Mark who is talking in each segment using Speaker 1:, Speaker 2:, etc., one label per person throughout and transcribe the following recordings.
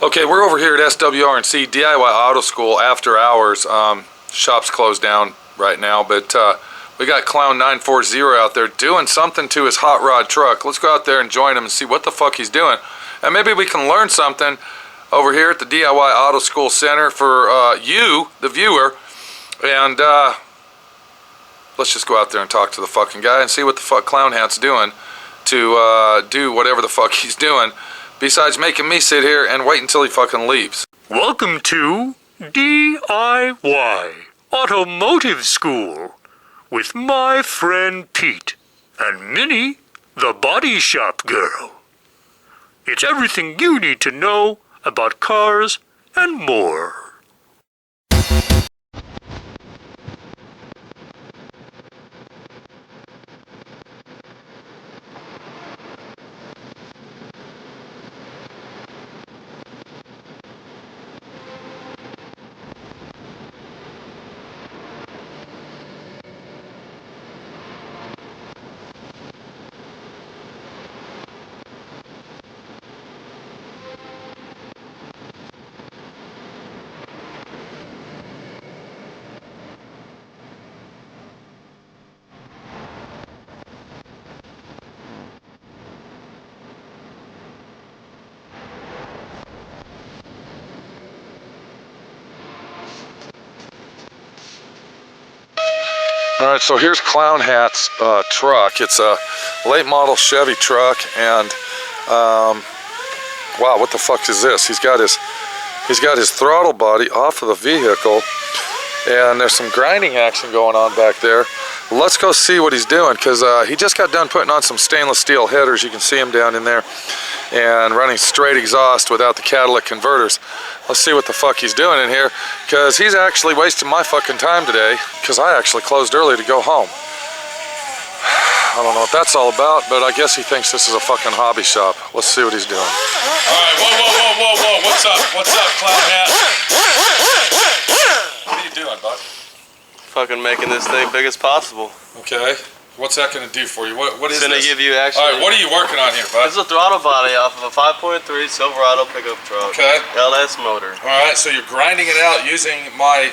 Speaker 1: Okay, we're over here at SWR&C DIY Auto School after hours. Shop's closed down right now, but we got Clown 940 out there doing something to his hot rod truck. Let's go out there and join him and see what the fuck he's doing. And maybe we can learn something over here at the DIY Auto School Center for you, the viewer. And let's just go out there and talk to the fucking guy and see what the fuck Clown Hat's doing to do whatever the fuck he's doing, besides making me sit here and wait until he fucking leaves.
Speaker 2: Welcome to D.I.Y. Automotive School with my friend Pete and Minnie, the body shop girl. It's everything you need to know about cars and more.
Speaker 1: Alright, so here's Clown Hat's truck. It's a late model Chevy truck, and wow, what the fuck is this? He's got his throttle body off of the vehicle, and there's some grinding action going on back there. Let's go see what he's doing, because he just got done putting on some stainless steel headers. You can see him down in there, and running straight exhaust without the catalytic converters. Let's see what the fuck he's doing in here, because he's actually wasting my fucking time today, because I actually closed early to go home. I don't know what that's all about, but I guess he thinks this is a fucking hobby shop. Let's see what he's doing. Alright, whoa, what's up, Clown Hat? What are you doing, bud?
Speaker 3: Fucking making this thing big as possible.
Speaker 1: Okay. What's that going to do for you? What is
Speaker 3: it's going to give you actually...
Speaker 1: Alright, what are you working on here, bud?
Speaker 3: This is a throttle body off of a 5.3 Silverado pickup truck.
Speaker 1: Okay.
Speaker 3: LS motor.
Speaker 1: Alright, so you're grinding it out using my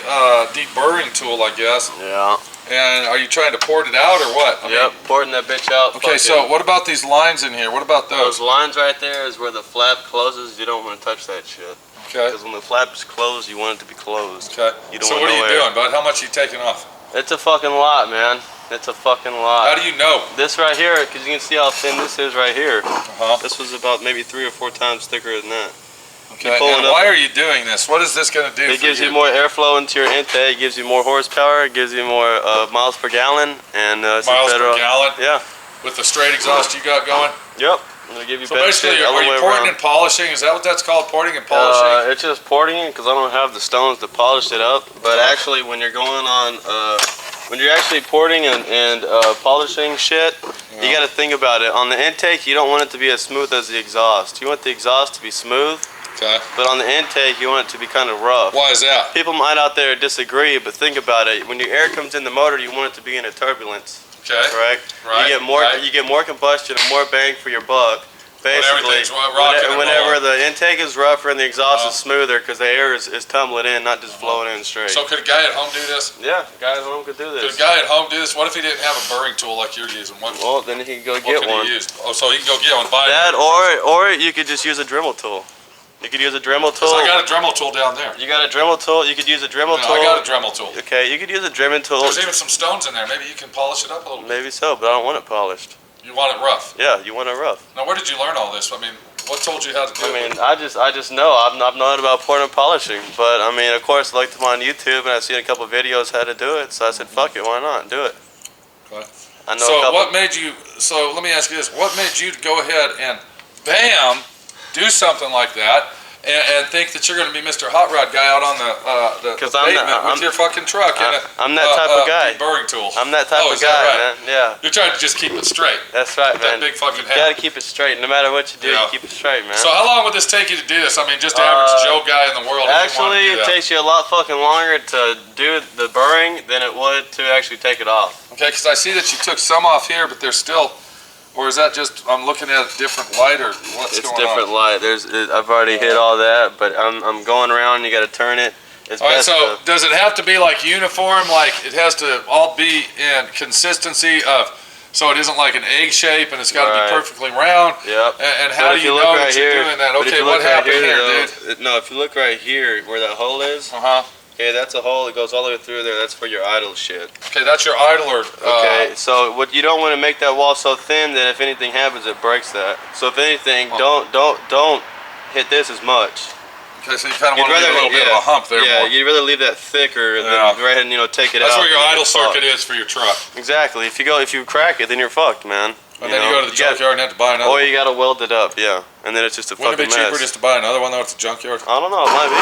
Speaker 1: deburring tool, I guess.
Speaker 3: Yeah.
Speaker 1: And are you trying to port it out or what?
Speaker 3: Yep, porting that bitch out.
Speaker 1: Okay, so what about these lines in here? What about those?
Speaker 3: Those lines right there is where the flap closes. You don't want to touch that shit.
Speaker 1: Okay.
Speaker 3: Because when the flap is closed, you want it to be closed.
Speaker 1: Okay.
Speaker 3: You don't
Speaker 1: so what are you doing, bud? How much are you taking off?
Speaker 3: It's a fucking lot, man. It's a fucking lot.
Speaker 1: How do you know?
Speaker 3: This right here, because you can see how thin this is right here.
Speaker 1: Uh-huh.
Speaker 3: This was about maybe 3 or 4 times thicker than that.
Speaker 1: Okay, and why are you doing this? What is this going to do for you?
Speaker 3: It gives you more airflow into your intake, gives you more horsepower, it gives you more miles per gallon, and
Speaker 1: miles per gallon?
Speaker 3: Yeah.
Speaker 1: With the straight exhaust you got going?
Speaker 3: Yep. It'll give you
Speaker 1: so basically, are you porting and polishing? Is that what that's called, porting and polishing?
Speaker 3: It's just porting because I don't have the stones to polish it up. But actually, when you're going on, when you're actually porting and polishing shit, you got to think about it. On the intake, you don't want it to be as smooth as the exhaust. You want the exhaust to be smooth. Okay. But on the intake, you want it to be kind of rough.
Speaker 1: Why is that?
Speaker 3: People might out there disagree, but think about it. When your air comes in the motor, you want it to be in a turbulence. Okay. Correct. Right. You get more combustion and more bang for your buck. Basically, whenever the intake is rougher and the exhaust is smoother, because the air is tumbling in, not just flowing in straight.
Speaker 1: So could a guy at home do this?
Speaker 3: Yeah, a guy at home could do this.
Speaker 1: Could a guy at home do this? What if he didn't have a burring tool like you're using?
Speaker 3: Well, then he can go get one.
Speaker 1: He use? Oh, so he can go get one. Buy
Speaker 3: that, or you could just use a Dremel tool. You could use a Dremel tool.
Speaker 1: I got a Dremel tool down there.
Speaker 3: You got a Dremel tool? You could use a Dremel tool.
Speaker 1: I got a Dremel tool.
Speaker 3: Okay, you could use a Dremel tool.
Speaker 1: There's even some stones in there. Maybe you can polish it up a little bit.
Speaker 3: Maybe so, but I don't want it polished.
Speaker 1: You want it rough?
Speaker 3: Yeah, you want it rough.
Speaker 1: Now, where did you learn all this? I mean, what told you how to do it?
Speaker 3: I mean, I just know. I've known about pouring and polishing. But, I mean, of course, I looked them on YouTube, and I've seen a couple of videos how to do it. So I said, fuck it, why not? Do it.
Speaker 1: Okay. So what made you, so let me ask you this. What made you go ahead and, bam, do something like that? And think that you're going to be Mr. Hot Rod guy out on the pavement with your fucking truck and
Speaker 3: I'm that type of guy.
Speaker 1: Deburring tool.
Speaker 3: I'm that type of guy, man. Yeah.
Speaker 1: You're trying to just keep it straight.
Speaker 3: That's right,
Speaker 1: man. That big fucking head.
Speaker 3: You got to keep it straight. No matter what you do, you keep it straight, man.
Speaker 1: So how long would this take you to do this? I mean, just average Joe guy in the world.
Speaker 3: Actually, it takes you a lot fucking longer to do the burring than it would to actually take it off.
Speaker 1: Okay, because I see that you took some off here, but there's still Or is that just I'm looking at a different light, or what's
Speaker 3: It's
Speaker 1: going
Speaker 3: different
Speaker 1: on?
Speaker 3: light. I've already hit all that, but I'm going around. You got to turn it. It's
Speaker 1: All right,
Speaker 3: best
Speaker 1: so
Speaker 3: to,
Speaker 1: does it have to be like uniform? Like it has to all be in consistency of, so it isn't like an egg shape and it's got to
Speaker 3: Right.
Speaker 1: be perfectly round?
Speaker 3: Yep.
Speaker 1: And how do you know that you're doing that?
Speaker 3: but if
Speaker 1: Okay,
Speaker 3: you
Speaker 1: what
Speaker 3: look right
Speaker 1: happened here,
Speaker 3: though,
Speaker 1: dude?
Speaker 3: No, if you look right here where that hole is,
Speaker 1: Uh-huh.
Speaker 3: okay, that's a hole that goes all the way through there. That's for your idle shit.
Speaker 1: Okay, that's your idler.
Speaker 3: Okay, so what you don't want to make that wall so thin that if anything happens, it breaks that. So if anything, don't hit this as much.
Speaker 1: Okay, so you kind of want to leave a little bit of a hump there.
Speaker 3: Yeah,
Speaker 1: more.
Speaker 3: you'd rather leave that thicker than
Speaker 1: Yeah.
Speaker 3: go ahead and take it
Speaker 1: That's
Speaker 3: out.
Speaker 1: where your
Speaker 3: and
Speaker 1: idle
Speaker 3: get fucked.
Speaker 1: circuit is for your truck.
Speaker 3: Exactly. If you crack it, then you're fucked, man.
Speaker 1: And then you go to the junkyard and have to buy another
Speaker 3: Or
Speaker 1: one.
Speaker 3: you gotta weld it up, yeah. And then it's just a
Speaker 1: Wouldn't it
Speaker 3: fucking
Speaker 1: be cheaper
Speaker 3: mess.
Speaker 1: just to buy another one though at the junkyard?
Speaker 3: I don't know, it might be.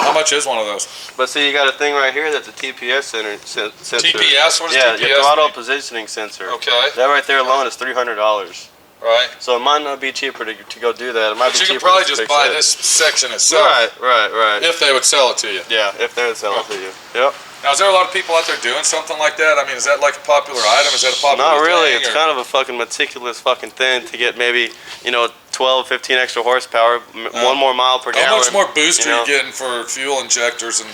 Speaker 1: How much is one of those?
Speaker 3: But see, you got a thing right here that's a TPS sensor.
Speaker 1: TPS? What is
Speaker 3: Yeah,
Speaker 1: TPS?
Speaker 3: your throttle
Speaker 1: mean?
Speaker 3: positioning sensor.
Speaker 1: Okay.
Speaker 3: That right there alone is $300.
Speaker 1: Right.
Speaker 3: So it might not be cheaper to go do that. It might
Speaker 1: But
Speaker 3: be
Speaker 1: you
Speaker 3: cheaper
Speaker 1: can probably
Speaker 3: to
Speaker 1: just
Speaker 3: fix
Speaker 1: buy
Speaker 3: that.
Speaker 1: this section itself.
Speaker 3: Right.
Speaker 1: If they would sell it to you.
Speaker 3: Yeah, if they're selling it to you. Yep.
Speaker 1: Now, is there a lot of people out there doing something like that? I mean, is that like a popular item? Is that a popular
Speaker 3: Not really.
Speaker 1: thing,
Speaker 3: It's
Speaker 1: or-
Speaker 3: kind of a fucking meticulous fucking thing to get maybe 12, 15 extra horsepower, 1 more mile per gallon.
Speaker 1: How much more boost are
Speaker 3: you know?
Speaker 1: you getting for fuel injectors and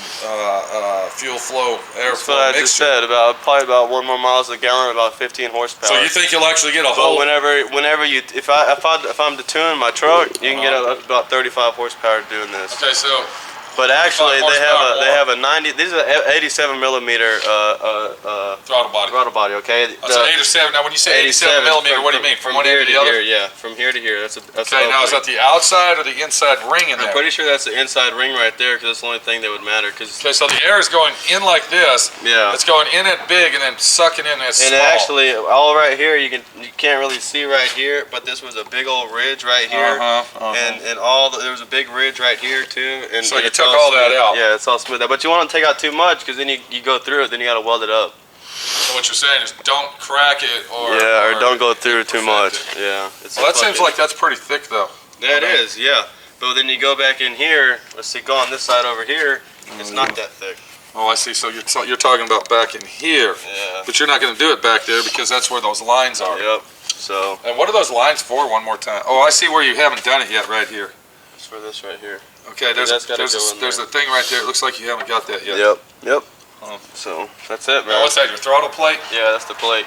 Speaker 1: fuel flow,
Speaker 3: That's what
Speaker 1: airflow
Speaker 3: I just
Speaker 1: mixture?
Speaker 3: said. Probably about 1 more miles a gallon, about 15 horsepower.
Speaker 1: So you think you'll actually get a
Speaker 3: But
Speaker 1: whole?
Speaker 3: whenever you, if I'm to tune my truck, you can get up about 35 horsepower doing this.
Speaker 1: Okay, so
Speaker 3: But actually,
Speaker 1: 35 horsepower
Speaker 3: they have a 90. These are 87 millimeter
Speaker 1: throttle body.
Speaker 3: throttle body. Okay.
Speaker 1: That's an 8 or 7. Now, when you say 87 millimeter, what do you mean? From one
Speaker 3: here
Speaker 1: end to
Speaker 3: to
Speaker 1: the other?
Speaker 3: here? Yeah, from here to here. That's
Speaker 1: Okay, now is that the outside or the inside ring in
Speaker 3: I'm
Speaker 1: there?
Speaker 3: pretty sure that's the inside ring right there, because that's the only thing that would matter. Cause
Speaker 1: Okay, so the air is going in like this.
Speaker 3: yeah.
Speaker 1: It's going in at big and then sucking in as
Speaker 3: And
Speaker 1: small.
Speaker 3: actually, all right here, you can't really see right here, but this was a big old ridge right here, and there was a big ridge right here too. And
Speaker 1: So you
Speaker 3: it's
Speaker 1: took all that
Speaker 3: smooth.
Speaker 1: out.
Speaker 3: Yeah, it's all smooth out. But you want to take out too much, because then you go through it, then you got to weld it up.
Speaker 1: So what you're saying is don't crack it or
Speaker 3: don't go through too much.
Speaker 1: perfect
Speaker 3: Yeah.
Speaker 1: Well, that seems like that's pretty thick though.
Speaker 3: Yeah, it is. Yeah. But then you go back in here. Let's see. Go on this side over here. It's not that thick.
Speaker 1: Oh, I see. So you're talking about back in here,
Speaker 3: Yeah.
Speaker 1: but you're not going to do it back there because that's where those lines are.
Speaker 3: Yep. So
Speaker 1: And what are those lines for? One more time. Oh, I see where you haven't done it yet. Right here.
Speaker 3: it's for this right here.
Speaker 1: Okay, there's
Speaker 3: That's gotta go in
Speaker 1: there's
Speaker 3: there.
Speaker 1: a thing right there. It looks like you haven't got that yet.
Speaker 3: Yep.
Speaker 1: Oh.
Speaker 3: So that's it,
Speaker 1: Now,
Speaker 3: man.
Speaker 1: what's that? Your throttle plate?
Speaker 3: Yeah, that's the plate.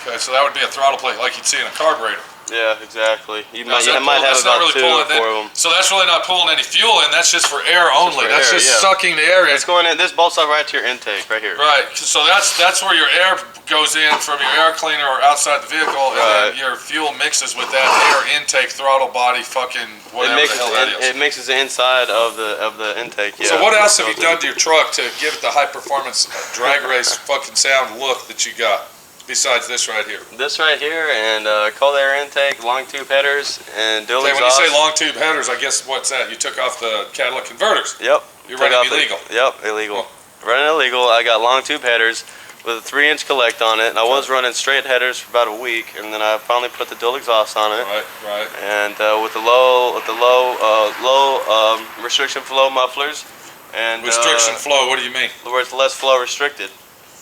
Speaker 1: Okay, so that would be a throttle plate like you'd see in a carburetor.
Speaker 3: Yeah, exactly. You
Speaker 1: Now,
Speaker 3: might,
Speaker 1: is that
Speaker 3: might
Speaker 1: pull-
Speaker 3: have
Speaker 1: that's not
Speaker 3: about
Speaker 1: really
Speaker 3: 2
Speaker 1: pulling
Speaker 3: or 4 of
Speaker 1: in.
Speaker 3: them.
Speaker 1: So that's really not pulling any fuel in. That's just for air only.
Speaker 3: for
Speaker 1: That's
Speaker 3: air,
Speaker 1: just
Speaker 3: yeah.
Speaker 1: sucking the air in.
Speaker 3: It's going in. This bolts up right to your intake, right here.
Speaker 1: Right. So that's where your air goes in from your air cleaner or outside the vehicle, and
Speaker 3: Right.
Speaker 1: then your fuel mixes with that air intake throttle body fucking whatever the hell that is.
Speaker 3: It mixes the inside of the intake. Yeah.
Speaker 1: So what else have you
Speaker 3: Goes in.
Speaker 1: done to your truck to give it the high performance drag race fucking sound look that you got? Besides this right here.
Speaker 3: This right here, and cold air intake, long tube headers, and dual
Speaker 1: Okay, when you
Speaker 3: exhaust.
Speaker 1: say long tube headers, I guess what's that? You took off the catalytic converters.
Speaker 3: Yep.
Speaker 1: You're
Speaker 3: Took
Speaker 1: running
Speaker 3: off the-
Speaker 1: illegal.
Speaker 3: Yep, illegal. Running illegal. I got long tube headers with a 3-inch collect on it, and I was running straight headers for about a week, and then I finally put the dual exhaust on it.
Speaker 1: Right.
Speaker 3: And with the low restriction flow mufflers, and
Speaker 1: Restriction flow, what do you mean?
Speaker 3: where it's less flow restricted.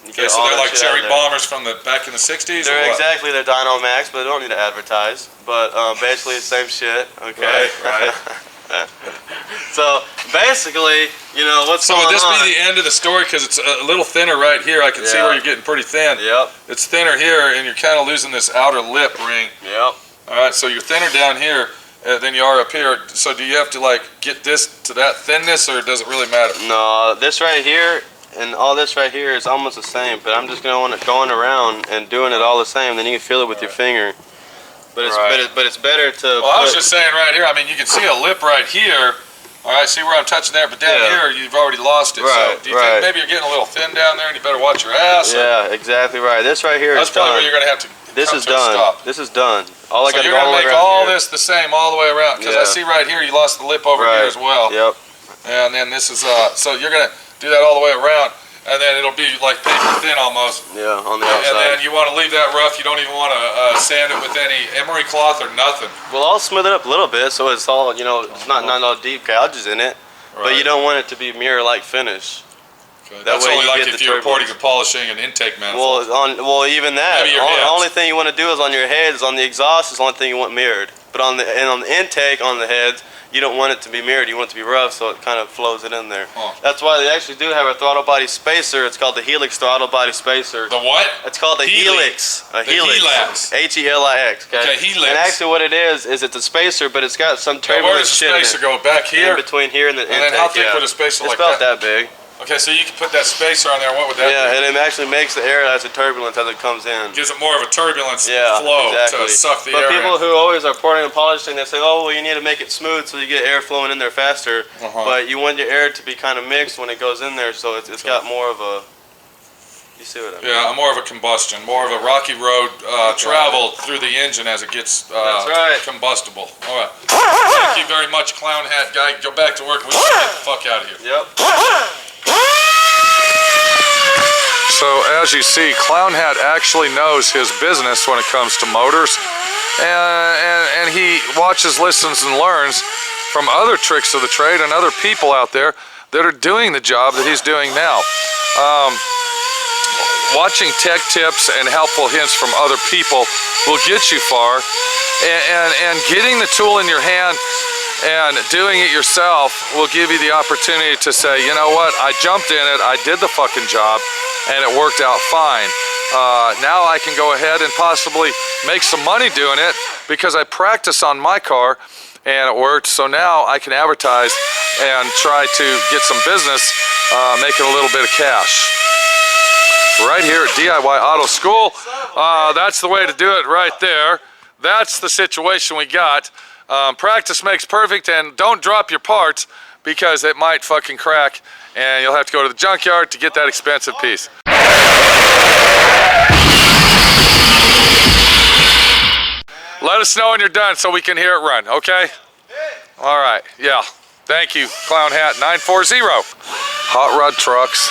Speaker 3: You
Speaker 1: Okay,
Speaker 3: get
Speaker 1: so
Speaker 3: all
Speaker 1: they're
Speaker 3: that
Speaker 1: like
Speaker 3: shit out
Speaker 1: cherry
Speaker 3: there.
Speaker 1: bombers from the back in the 60s? or
Speaker 3: They're
Speaker 1: what?
Speaker 3: exactly they're Dyno Max, but they don't need to advertise. But basically the same shit. Okay.
Speaker 1: Right.
Speaker 3: So basically, what's
Speaker 1: So
Speaker 3: going
Speaker 1: would this
Speaker 3: on?
Speaker 1: be the end of the story? Because it's a little thinner right here. I can see
Speaker 3: Yeah.
Speaker 1: where you're getting pretty thin.
Speaker 3: Yep.
Speaker 1: It's thinner here, and you're kind of losing this outer lip ring.
Speaker 3: Yep.
Speaker 1: All right, so you're thinner down here than you are up here. So do you have to like get this to that thinness, or does it really matter?
Speaker 3: No, this right here and all this right here is almost the same. But I'm just gonna want it going around and doing it all the same. Then you can feel it with your finger. But it's
Speaker 1: Right.
Speaker 3: but it's better to.
Speaker 1: Well, I was just saying right here. I mean, you can see a lip right here. All right, see where I'm touching there, but down
Speaker 3: Yeah.
Speaker 1: here you've already lost it. So
Speaker 3: Right,
Speaker 1: do you
Speaker 3: right.
Speaker 1: think maybe you're getting a little thin down there, and you better watch your ass? or-
Speaker 3: Yeah, exactly right. This right here
Speaker 1: That's
Speaker 3: is
Speaker 1: probably
Speaker 3: done.
Speaker 1: where you're gonna have to.
Speaker 3: This
Speaker 1: come
Speaker 3: is
Speaker 1: to a
Speaker 3: done.
Speaker 1: stop.
Speaker 3: This is done. All I
Speaker 1: So
Speaker 3: got to
Speaker 1: you're
Speaker 3: go
Speaker 1: gonna
Speaker 3: all
Speaker 1: make
Speaker 3: around
Speaker 1: all
Speaker 3: here.
Speaker 1: this the same all the way around, because I
Speaker 3: Yeah.
Speaker 1: see right here you lost the lip over here
Speaker 3: Right.
Speaker 1: as well.
Speaker 3: Yep.
Speaker 1: And then this is so you're gonna do that all the way around, and then it'll be like paper thin almost.
Speaker 3: Yeah, on the
Speaker 1: And
Speaker 3: outside.
Speaker 1: then you want to leave that rough. You don't even want to sand it with any emery cloth or nothing.
Speaker 3: Well, I'll smooth it up a little bit so it's all, it's not all deep gouges in it. But you don't want it to be mirror-like finish.
Speaker 1: Okay.
Speaker 3: That
Speaker 1: That's
Speaker 3: way
Speaker 1: only
Speaker 3: you
Speaker 1: like
Speaker 3: get
Speaker 1: if
Speaker 3: the
Speaker 1: you're porting
Speaker 3: turbulence.
Speaker 1: and polishing an intake manifold.
Speaker 3: Well, even that.
Speaker 1: Maybe your
Speaker 3: The
Speaker 1: heads.
Speaker 3: only thing you want to do is on your heads, on the exhaust is the only thing you want mirrored. But on the intake on the heads, you don't want it to be mirrored. You want it to be rough, so it kind of flows it in there.
Speaker 1: Huh.
Speaker 3: That's why they actually do have a throttle body spacer. It's called the Helix throttle body spacer.
Speaker 1: The what?
Speaker 3: It's called the Helix.
Speaker 1: The Helix.
Speaker 3: Helix.
Speaker 1: Okay, Helix.
Speaker 3: And actually, what it is it's a spacer, but it's got some
Speaker 1: Now,
Speaker 3: turbulence
Speaker 1: where does the
Speaker 3: shit in
Speaker 1: spacer
Speaker 3: it.
Speaker 1: go? Back here?
Speaker 3: In between here and the intake.
Speaker 1: then how thick
Speaker 3: yeah.
Speaker 1: would a spacer
Speaker 3: it's
Speaker 1: like
Speaker 3: about
Speaker 1: that?
Speaker 3: that big.
Speaker 1: Okay, so you can put that spacer on there. What would that
Speaker 3: Yeah,
Speaker 1: do?
Speaker 3: and it actually makes the air as a turbulence as it comes in.
Speaker 1: Gives it more of a turbulence
Speaker 3: Yeah,
Speaker 1: flow
Speaker 3: exactly.
Speaker 1: to suck the
Speaker 3: but
Speaker 1: air
Speaker 3: people
Speaker 1: in.
Speaker 3: who always are pouring and polishing, they say, oh, well, you need to make it smooth so you get air flowing in there faster. But you want your air to be kind of mixed when it goes in there, so it's got more of a, you see what I mean?
Speaker 1: Yeah, more of a combustion, more of a rocky road travel through the engine as it gets
Speaker 3: That's right.
Speaker 1: combustible. All right. Thank you very much, clown hat guy. Go back to work. We should get the fuck out of here.
Speaker 3: Yep.
Speaker 1: So as you see, Clown Hat actually knows his business when it comes to motors, and he watches, listens, and learns from other tricks of the trade and other people out there that are doing the job that he's doing now. Watching tech tips and helpful hints from other people will get you far, and getting the tool in your hand and doing it yourself will give you the opportunity to say, you know what, I jumped in it, I did the fucking job, and it worked out fine. Now I can go ahead and possibly make some money doing it because I practice on my car and it worked. So now I can advertise and try to get some business, making a little bit of cash. Right here at DIY Auto School, that's the way to do it right there. That's the situation we got. Practice makes perfect, and don't drop your parts because it might fucking crack and you'll have to go to the junkyard to get that expensive piece. Let us know when you're done so we can hear it run, okay? All right, yeah. Thank you, Clown Hat 940. Hot rod trucks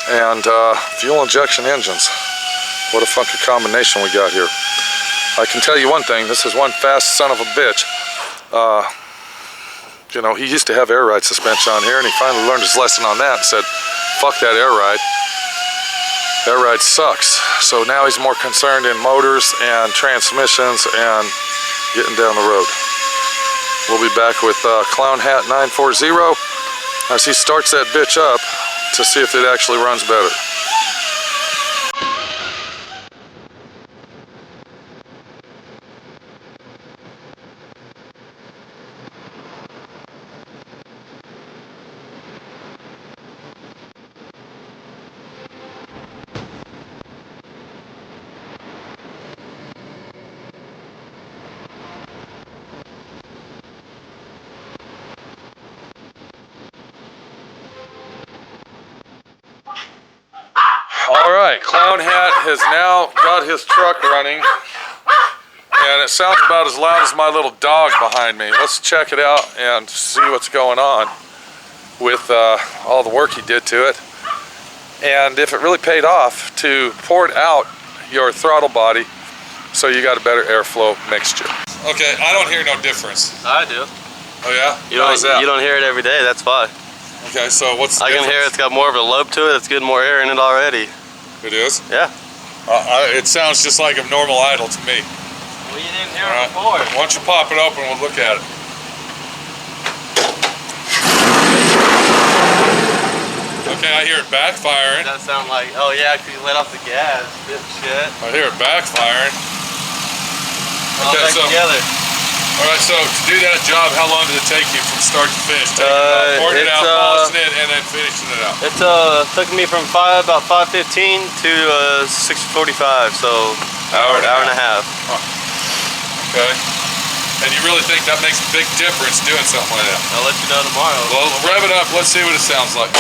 Speaker 1: and fuel injection engines. What a funky combination we got here. I can tell you one thing, this is one fast son of a bitch. You know, he used to have air ride suspension on here, and he finally learned his lesson on that and said, fuck that air ride. Air ride sucks. So now he's more concerned in motors and transmissions and getting down the road. We'll be back with Clown Hat 940 as he starts that bitch up to see if it actually runs better. Alright, Clown Hat has now got his truck running, and it sounds about as loud as my little dog behind me. Let's check it out and see what's going on with all the work he did to it, and if it really paid off to port out your throttle body so you got a better airflow mixture. Okay, I don't hear no difference.
Speaker 3: I do.
Speaker 1: Oh yeah?
Speaker 3: You don't hear it every day, that's why.
Speaker 1: Okay, so what's the
Speaker 3: I can
Speaker 1: difference?
Speaker 3: hear it's got more of a lobe to it, it's getting more air in it already.
Speaker 1: It is?
Speaker 3: Yeah.
Speaker 1: It sounds just like a normal idle to me.
Speaker 3: Well, you didn't hear
Speaker 1: All right.
Speaker 3: it before.
Speaker 1: Why don't you pop it open and we'll look at it. Okay, I hear it backfiring.
Speaker 3: It does sound like, oh yeah, because you let off the gas, shit.
Speaker 1: I hear it backfiring.
Speaker 3: All
Speaker 1: Okay,
Speaker 3: back
Speaker 1: so
Speaker 3: together.
Speaker 1: all right, so to do that job, how long did it take you from start to finish? Pouring it out, polishing it, and then finishing it out.
Speaker 3: It took me from about 5:15 to 6:45, so hour and a half.
Speaker 1: Okay. And you really think that makes a big difference doing something like that?
Speaker 3: I'll let you know tomorrow.
Speaker 1: Well, rev it up. Let's see what it sounds like.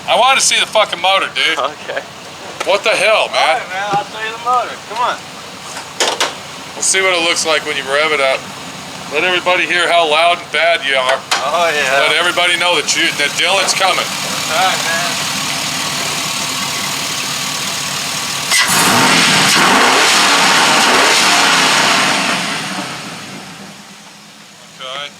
Speaker 1: I want to see the fucking motor, dude.
Speaker 3: Okay.
Speaker 1: What the hell, man?
Speaker 3: Alright, man, I'll show you the motor. Come on.
Speaker 1: We'll see what it looks like when you rev it up. Let everybody hear how loud and bad you are.
Speaker 3: Oh yeah.
Speaker 1: Let everybody know that Dylan's coming.
Speaker 3: Alright, man.
Speaker 1: Okay.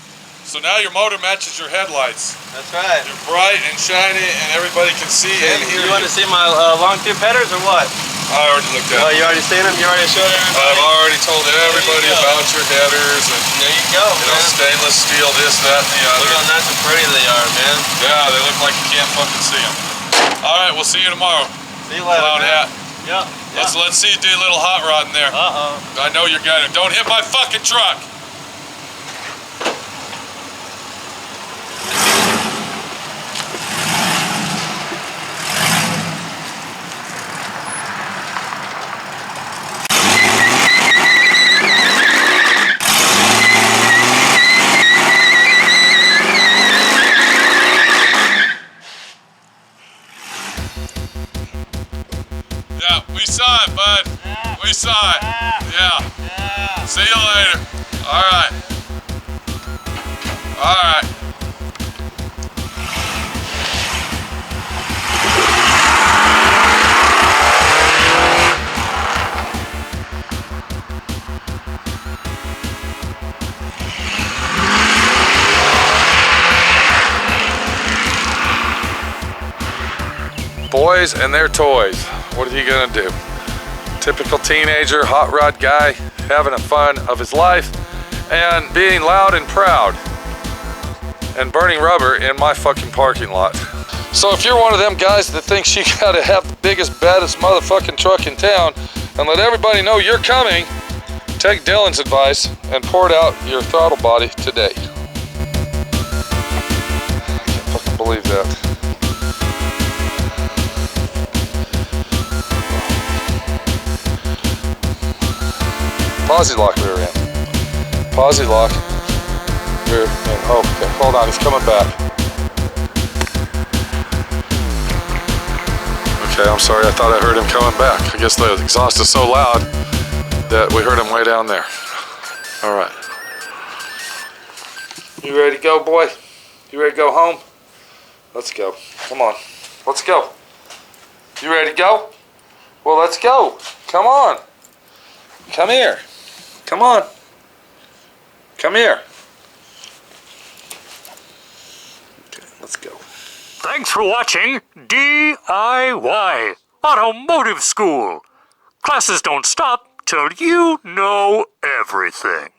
Speaker 1: So now your motor matches your headlights.
Speaker 3: That's right.
Speaker 1: You're bright and shiny, and everybody can see and hear
Speaker 3: You want to see my long tube headers or what?
Speaker 1: I already looked at
Speaker 3: Oh,
Speaker 1: it.
Speaker 3: you already seen them? You already showed everybody?
Speaker 1: I've already told everybody
Speaker 3: There you go.
Speaker 1: about your headers and
Speaker 3: There you go, man.
Speaker 1: stainless steel, this, that, and the other.
Speaker 3: Look how nice and pretty they are, man.
Speaker 1: Yeah, they look like you can't fucking see them. All right, we'll see you tomorrow.
Speaker 3: See you later,
Speaker 1: Clown
Speaker 3: man.
Speaker 1: hat.
Speaker 3: Yep.
Speaker 1: Let's see you do a little hot rod in there.
Speaker 3: Uh-oh.
Speaker 1: I know you're gonna. Don't hit my fucking truck. Yeah, we saw it, bud. We saw it. Yeah. See you later. All right. All right. Boys and their toys. What are you gonna do? Typical teenager, hot rod guy, having a fun of his life and being loud and proud and burning rubber in my fucking parking lot. So if you're one of them guys that thinks you gotta have the biggest, baddest motherfucking truck in town and let everybody know you're coming, take Dylan's advice and port out your throttle body today. I can't fucking believe that. Posi lock rear end. Posi lock rear end. Oh, okay, hold on, he's coming back. Okay, I'm sorry, I thought I heard him coming back. I guess the exhaust is so loud that we heard him way down there. All right. You ready to go, boy? You ready to go home? Let's go. Come on. Let's go. You ready to go? Well, let's go. Come on. Come here. Come on. Come here. Okay, let's go.
Speaker 2: Thanks for watching D.I.Y. Automotive School. Classes don't stop till you know everything.